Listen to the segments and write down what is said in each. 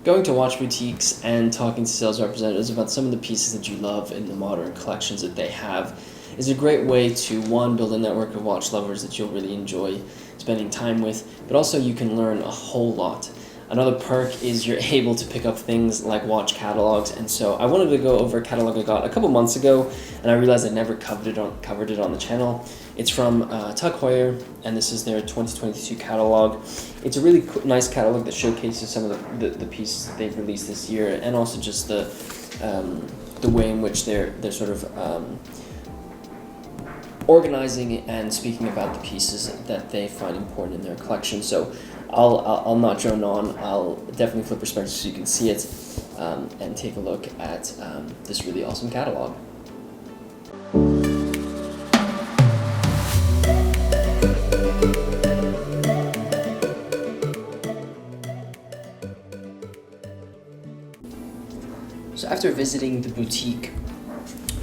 Going to watch boutiques and talking to sales representatives about some of the pieces that you love in the modern collections that they have is a great way to, one, build a network of watch lovers that you'll really enjoy spending time with, but also you can learn a whole lot. Another perk is you're able to pick up things like watch catalogs, and so I wanted to go over a catalog I got a couple months ago, and I realized I never covered it on the channel. It's from Tag Heuer, and this is their 2022 catalog. It's a really nice catalog that showcases some of the pieces that they've released this year, and also just the way in which they're sort of organizing and speaking about the pieces that they find important in their collection. So I'll not drone on. I'll definitely flip perspective so you can see it and take a look at this really awesome catalog. So after visiting the boutique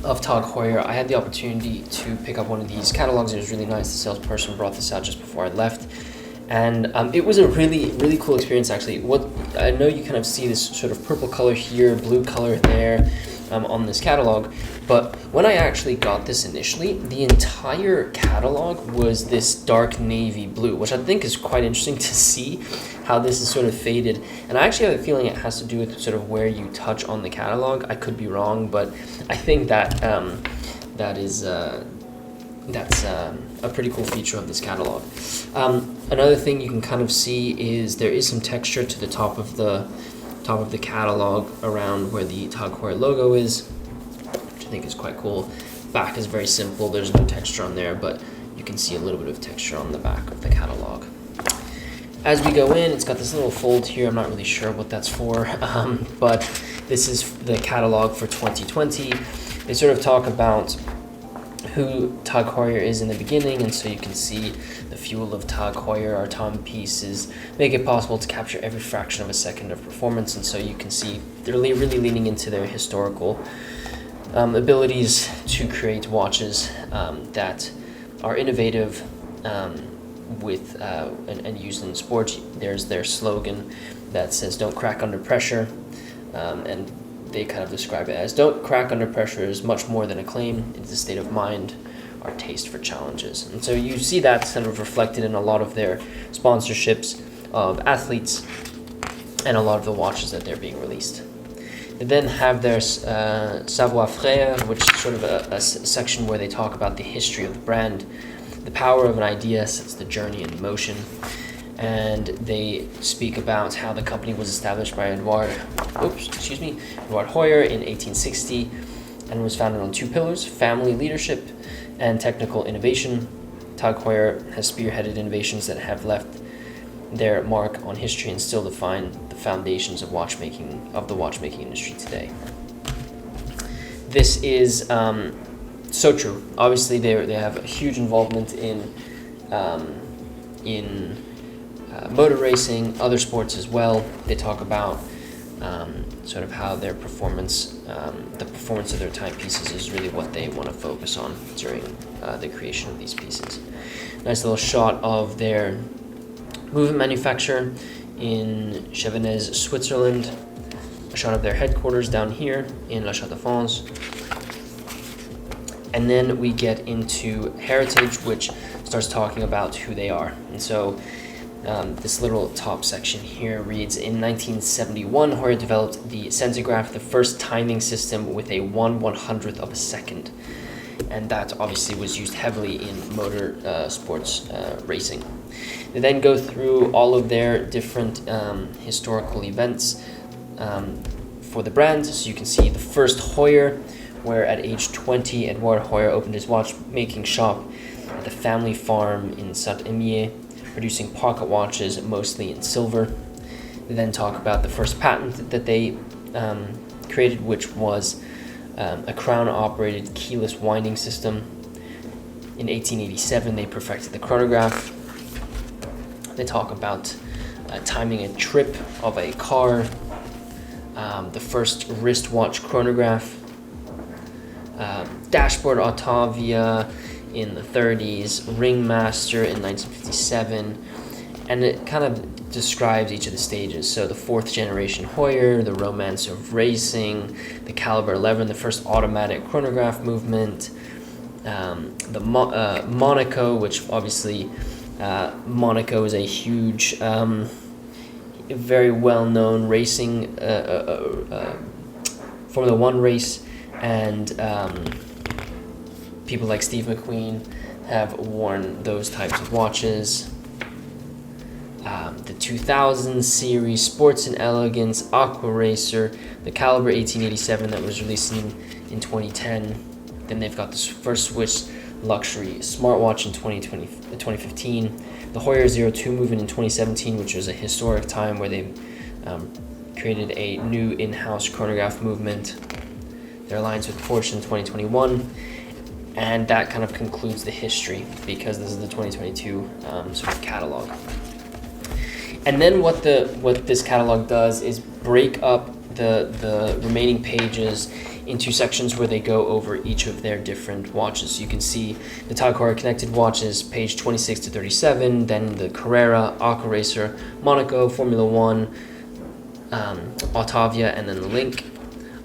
of Tag Heuer, I had the opportunity to pick up one of these catalogs. It was really nice. The salesperson brought this out just before I left, and it was a really cool experience actually. What I know, you kind of see this sort of purple color here, blue color there on this catalog, but when I actually got this initially, the entire catalog was this dark navy blue, which I think is quite interesting to see how this is sort of faded. And I actually have a feeling it has to do with sort of where you touch on the catalog. I could be wrong, but I think that that's a pretty cool feature of this catalog. Another thing you can kind of see is there is some texture to the top of the catalog around where the Tag Heuer logo is, which I think is quite cool. Back is very simple. There's no texture on there, but you can see a little bit of texture on the back of the catalog. As we go in, it's got this little fold here. I'm not really sure what that's for, but this is the catalog for 2020. They sort of talk about who Tag Heuer is in the beginning, and so you can see the fuel of Tag Heuer, our timepieces, make it possible to capture every fraction of a second of performance, and so you can see they're really leaning into their historical abilities to create watches that are innovative, with and used in sports. There's their slogan that says "Don't crack under pressure," and they kind of describe it as "Don't crack under pressure is much more than a claim. It's a state of mind, our taste for challenges." And so you see that kind of reflected in a lot of their sponsorships of athletes and a lot of the watches that they're being released. They then have their Savoir-Faire, which is sort of a section where they talk about the history of the brand. The power of an idea sets the journey in motion, and they speak about how the company was established by Edouard Heuer in 1860 and was founded on two pillars: family leadership and technical innovation. Tag Heuer has spearheaded innovations that have left their mark on history and still define the foundations of the watchmaking industry today. This is so true. Obviously, they have a huge involvement in motor racing, other sports as well. They talk about sort of how their performance, the performance of their timepieces, is really what they want to focus on during the creation of these pieces. Nice little shot of their movement manufacturer in Chevennes, Switzerland. A shot of their headquarters down here in La Chaux-de-Fonds. And then we get into heritage, which starts talking about who they are. And so this little top section here reads, in 1971, Heuer developed the Centigraph, the first timing system with a 1/100th of a second. And that obviously was used heavily in motor sports racing. They then go through all of their different historical events for the brand. So you can see the first Heuer, where at age 20, Edouard Heuer opened his watchmaking shop at the family farm in Saint-Imier, producing pocket watches mostly in silver. They then talk about the first patent that they created, which was a crown-operated keyless winding system. In 1887, they perfected the chronograph. They talk about timing a trip of a car, the first wristwatch chronograph, dashboard Autavia in the 30s, Ringmaster in 1957, and it kind of describes each of the stages. So the 4th generation Heuer, the romance of racing, the Caliber 11, the first automatic chronograph movement, the Monaco, which obviously Monaco is a huge, very well-known racing Formula One race, and people like Steve McQueen have worn those types of watches. The 2000 series, Sports and Elegance, Aqua Racer, the Caliber 1887 that was released in 2010. Then they've got this first Swiss luxury smartwatch in 2015. The Heuer 02 movement in 2017, which was a historic time where they created a new in-house chronograph movement. Their alliance with Porsche in 2021. And that kind of concludes the history, because this is the 2022 sort of catalog. And then what this catalog does is break up the remaining pages into sections where they go over each of their different watches. So you can see the Tag Heuer connected watches, page 26 to 37, then the Carrera, Aqua Racer, Monaco, Formula One, Autavia, and then the Link.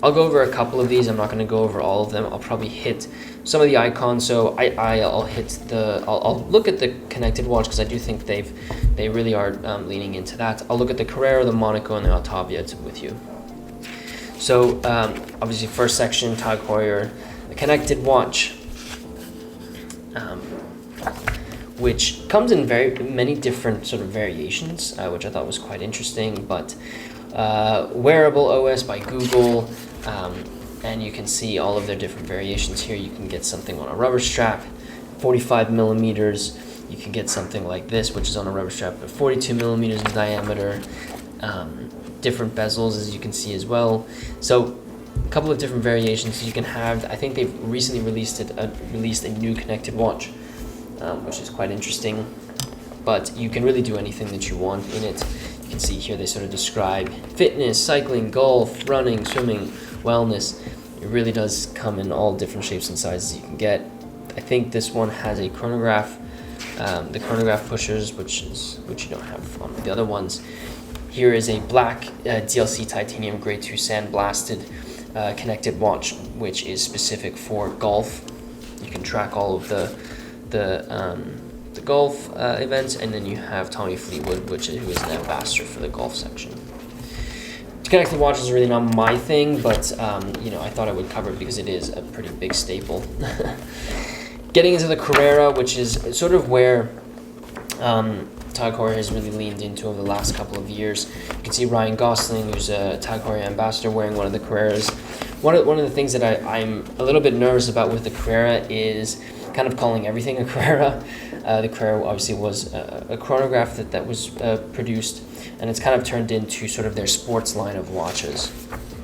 I'll go over a couple of these. I'm not going to go over all of them. I'll probably hit some of the icons. So I'll look at the connected watch, because I do think they really are leaning into that. I'll look at the Carrera, the Monaco, and the Autavia with you. So obviously, first section, Tag Heuer, the connected watch, which comes in very many different sort of variations, which I thought was quite interesting. But Wearable OS by Google, and you can see all of their different variations here. You can get something on a rubber strap, 45 millimeters. You can get something like this, which is on a rubber strap, but 42 millimeters in diameter. Different bezels, as you can see as well. So a couple of different variations you can have. I think they've recently released a new connected watch, which is quite interesting. But you can really do anything that you want in it. You can see here they sort of describe fitness, cycling, golf, running, swimming, wellness. It really does come in all different shapes and sizes you can get. I think this one has a chronograph, the chronograph pushers, which you don't have on the other ones. Here is a black DLC titanium grade 2 sandblasted connected watch, which is specific for golf. You can track all of the golf events, and then you have Tommy Fleetwood, who is an ambassador for the golf section. Connected watch is really not my thing, but I thought I would cover it because it is a pretty big staple. Getting into the Carrera, which is sort of where Tag Heuer has really leaned into over the last couple of years. You can see Ryan Gosling, who's a Tag Heuer ambassador, wearing one of the Carreras. One of the things that I'm a little bit nervous about with the Carrera is kind of calling everything a Carrera. The Carrera obviously was a chronograph that was produced, and it's kind of turned into sort of their sports line of watches,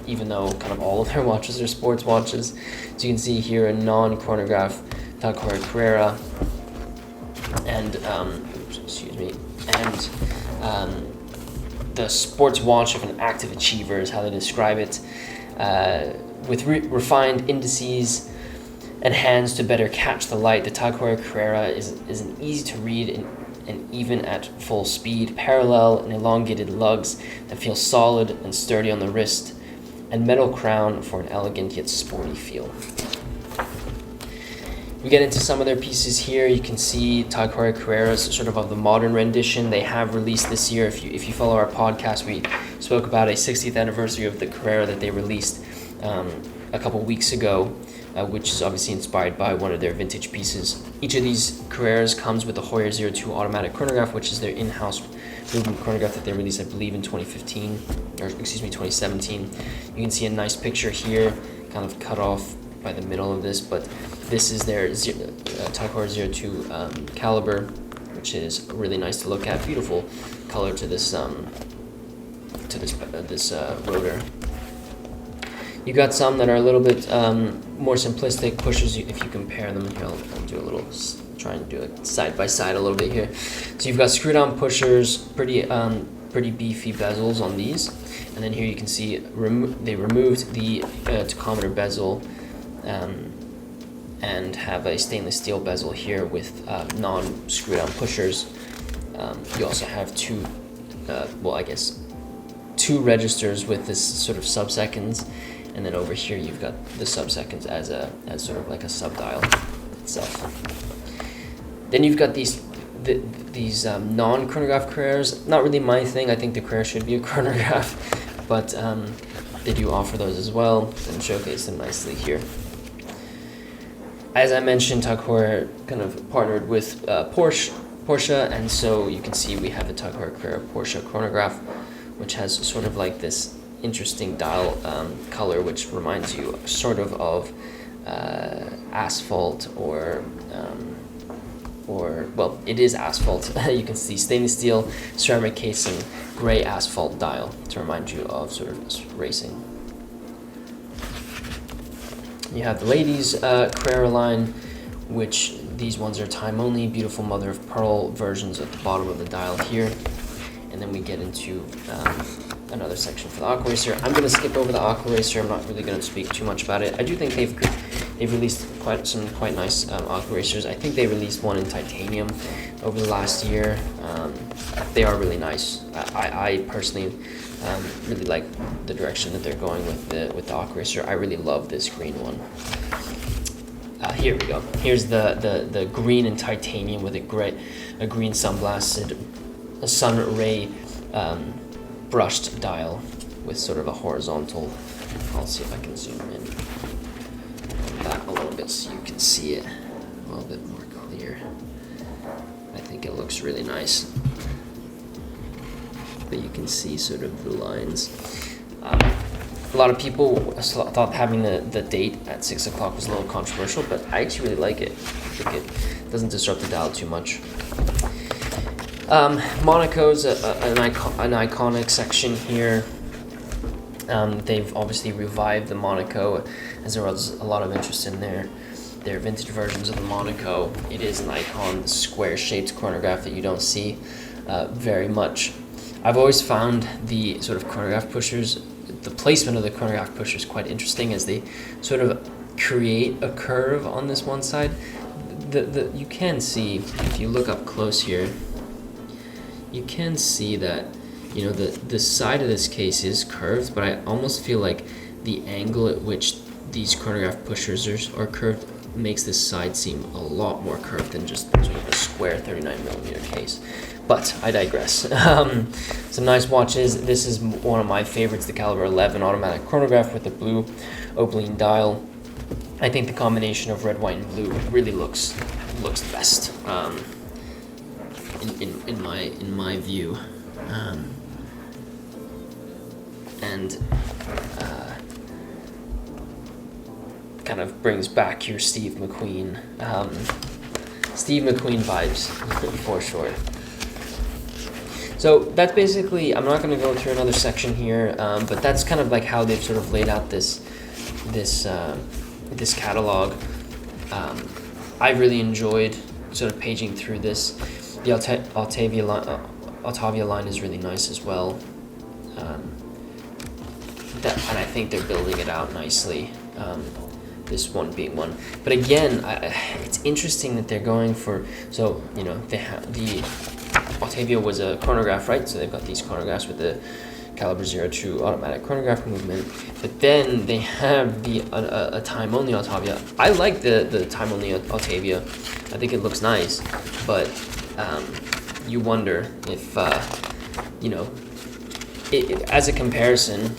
even though kind of all of their watches are sports watches. So you can see here a non-chronograph Tag Heuer Carrera, and the sports watch of an active achiever is how they describe it, with refined indices and hands to better catch the light. The Tag Heuer Carrera is an easy to read and even at full speed, parallel and elongated lugs that feel solid and sturdy on the wrist, and metal crown for an elegant yet sporty feel. We get into some of their pieces here. You can see Tag Heuer Carreras, sort of the modern rendition. They have released this year. If you follow our podcast, we spoke about a 60th anniversary of the Carrera that they released a couple weeks ago, which is obviously inspired by one of their vintage pieces. Each of these Carreras comes with the Heuer 02 automatic chronograph, which is their in-house movement chronograph that they released, I believe, in 2017. You can see a nice picture here, kind of cut off by the middle of this, but this is their Tag Heuer 02 caliber, which is really nice to look at. Beautiful color to this rotor. You got some that are a little bit more simplistic pushers. If you compare them here, I'll do a little, try and do it side by side a little bit here. So you've got screw-down pushers, pretty beefy bezels on these, and then here you can see they removed the tachometer bezel and have a stainless steel bezel here with non-screw-down pushers. You also have two, well, I guess, two registers with this sort of sub-seconds, and then over here you've got the sub-seconds as sort of like a sub-dial itself. Then you've got these non-chronograph Carreras. Not really my thing. I think the Carrera should be a chronograph, but they do offer those as well, and showcase them nicely here. As I mentioned, Tag Heuer kind of partnered with Porsche, and so you can see we have the Tag Heuer Carrera Porsche chronograph, which has sort of like this interesting dial color, which reminds you sort of asphalt, or well, it is asphalt. You can see stainless steel, ceramic casing, gray asphalt dial to remind you of sort of racing. You have the ladies Carrera line, which these ones are time only, beautiful mother of pearl versions at the bottom of the dial here. And then we get into another section for the Aqua Racer. I'm going to skip over the Aqua Racer. I'm not really going to speak too much about it. I do think they've released quite nice Aqua Racers. I think they released one in titanium over the last year. They are really nice. I personally really like the direction that they're going with the Aqua Racer. I really love this green one. Here we go. Here's the green and titanium with a green sunblasted sun ray brushed dial with sort of a horizontal. I'll see if I can zoom in that a little bit so you can see it a little bit more clear. I think it looks really nice, but you can see sort of the lines. A lot of people thought having the date at 6 o'clock was a little controversial, but I actually really like it. I think it doesn't disrupt the dial too much. Monaco's an iconic section here. They've obviously revived the Monaco, as there was a lot of interest in their vintage versions of the Monaco. It is an icon, square-shaped chronograph that you don't see very much. I've always found the sort of chronograph pushers, the placement of the chronograph pushers, quite interesting, as they sort of create a curve on this one side. You can see, if you look up close here, you can see that, you know, the side of this case is curved, but I almost feel like the angle at which these chronograph pushers are curved makes this side seem a lot more curved than just sort of a square 39mm case. But I digress. Some nice watches. This is one of my favorites, the Caliber 11 automatic chronograph with the blue opaline dial. I think the combination of red, white, and blue really looks the best. In my view, kind of brings back your Steve McQueen vibes for sure. So that's basically, I'm not going to go through another section here, but that's kind of like how they've sort of laid out this catalog. I really enjoyed sort of paging through this. The Autavia line is really nice as well. And I think they're building it out nicely, this one being one. But again, it's interesting that they're going for, so, you know, they have the Autavia was a chronograph, right? So they've got these chronographs with the Caliber 02 automatic chronograph movement. But then they have a time-only Autavia. I like the time-only Autavia. I think it looks nice, but you wonder if, you know, as a comparison,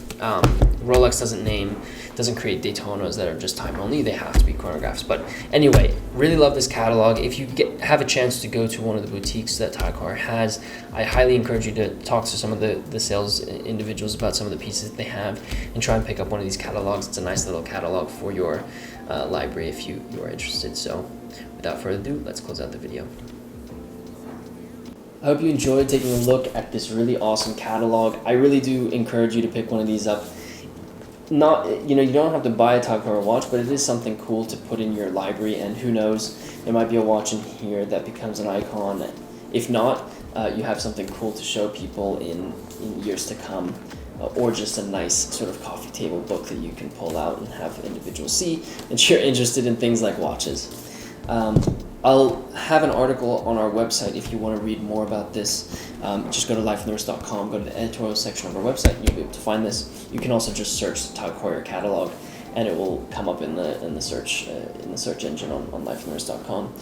Rolex doesn't create Daytonas that are just time only. They have to be chronographs. But anyway, really love this catalog. If you have a chance to go to one of the boutiques that Tag Heuer has, I highly encourage you to talk to some of the sales individuals about some of the pieces that they have and try and pick up one of these catalogs. It's a nice little catalog for your library if you are interested. So without further ado, let's close out the video. I hope you enjoyed taking a look at this really awesome catalog. I really do encourage you to pick one of these up. Not, you know, you don't have to buy a Tag Heuer watch, but it is something cool to put in your library, and who knows, there might be a watch in here that becomes an icon. If not, you have something cool to show people in years to come, or just a nice sort of coffee table book that you can pull out and have individuals see, and you're interested in things like watches. I'll have an article on our website if you want to read more about this. Just go to lifeinthewrist.com, go to the editorial section of our website, and you'll be able to find this. You can also just search Tag Heuer catalog, and it will come up in the search engine on lifeinthewrist.com.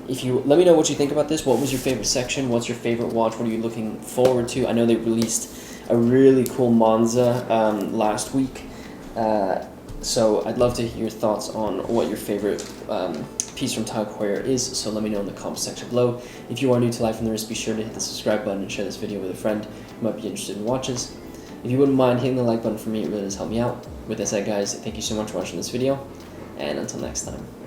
If you let me know what you think about this, what was your favorite section? What's your favorite watch? What are you looking forward to? I know they released a really cool Monza last week, so I'd love to hear your thoughts on what your favorite piece from Tag Heuer is, so let me know in the comments section below. If you are new to Life in the Wrist, be sure to hit the subscribe button and share this video with a friend who might be interested in watches. If you wouldn't mind hitting the like button for me, it really does help me out. With that said, guys, thank you so much for watching this video, and until next time.